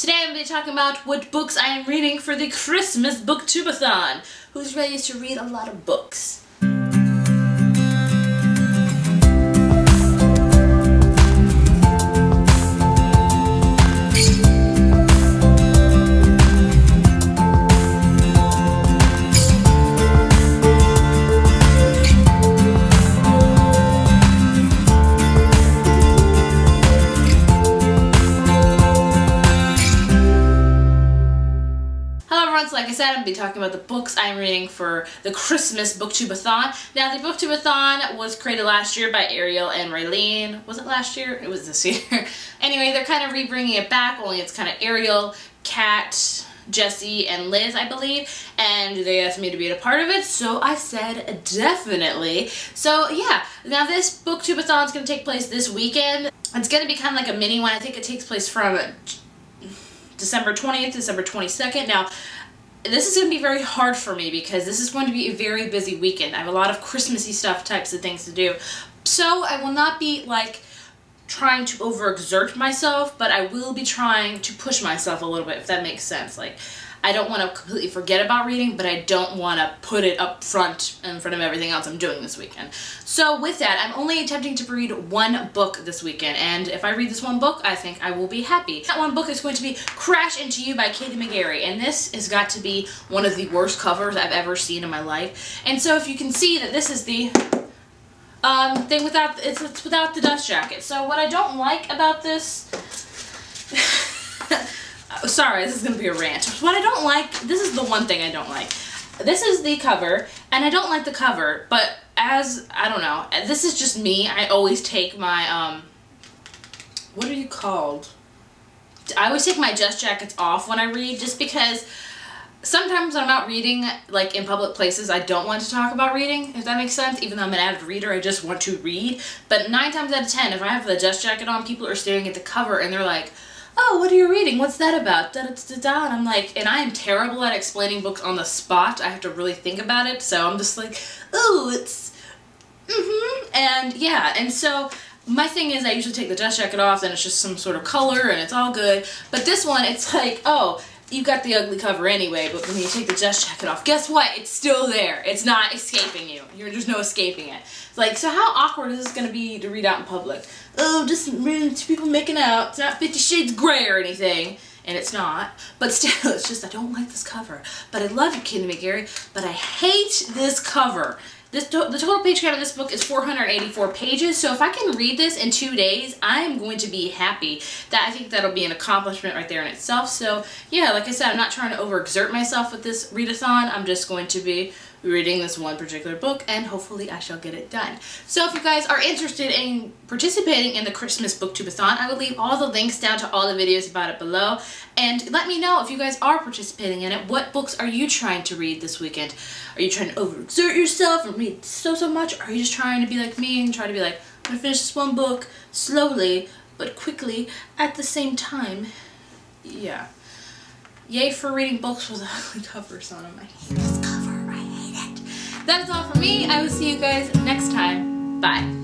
Today I'm going to be talking about what books I am reading for the Christmas Booktube-A-Thon. Who's ready to read a lot of books? So like I said, I'm going to be talking about the books I'm reading for the Christmas Booktube-A-Thon. Now, the Booktube-A-Thon was created last year by Ariel and Raylene. Was it last year? It was this year. Anyway, they're kind of re-bringing it back, only it's kind of Ariel, Kat, Jessie, and Liz, I believe. And they asked me to be a part of it, so I said definitely. So yeah, now this Booktube-A-Thon is going to take place this weekend. It's going to be kind of like a mini one. I think it takes place from December 20th, December 22nd. Now, this is going to be very hard for me because this is going to be a very busy weekend. I have a lot of Christmassy stuff, types of things to do. So I will not be like trying to overexert myself, but I will be trying to push myself a little bit, if that makes sense. Like, I don't want to completely forget about reading, but I don't want to put it up front in front of everything else I'm doing this weekend. So with that, I'm only attempting to read one book this weekend, and if I read this one book, I think I will be happy. That one book is going to be Crash Into You by Katie McGarry, and this has got to be one of the worst covers I've ever seen in my life. And so if you can see that this is the thing without, it's without the dust jacket. So what I don't like about this... Sorry, this is going to be a rant. What I don't like, this is the one thing I don't like. This is the cover, and I don't like the cover, but as, I don't know, this is just me. I always take my, what are you called? I always take my dust jackets off when I read, just because sometimes when I'm not reading, like in public places, I don't want to talk about reading, if that makes sense. Even though I'm an avid reader, I just want to read. But 9 times out of 10, if I have the dust jacket on, people are staring at the cover and they're like, oh, what are you reading? What's that about? Da, da, da, da. And I'm like, and I am terrible at explaining books on the spot. I have to really think about it. So I'm just like, oh, it's, and yeah. And so my thing is I usually take the dust jacket off, then it's just some sort of color and it's all good. But this one, it's like, oh, you got the ugly cover anyway, but when you take the dust jacket off, guess what? It's still there. It's not escaping you. There's no escaping it. It's like, so how awkward is this going to be to read out in public? Oh, just two people making out. It's not 50 Shades Grey or anything. And it's not. But still, it's just I don't like this cover. But I love you, Katie McGarry, but I hate this cover. The total page count of this book is 484 pages, so if I can read this in 2 days, I am going to be happy. I think that'll be an accomplishment right there in itself. So yeah, like I said, I'm not trying to overexert myself with this readathon. I'm just going to be reading this one particular book, and hopefully I shall get it done. So if you guys are interested in participating in the Christmas Booktube-A-Thon, I will leave all the links down to all the videos about it below, and let me know if you guys are participating in it. What books are you trying to read this weekend? Are you trying to overexert yourself and read so much, or are you just trying to be like me and try to be like, I'm gonna finish this one book slowly but quickly at the same time? Yeah. Yay for reading books with ugly covers on them. I hate this cover. That is all for me. I will see you guys next time. Bye.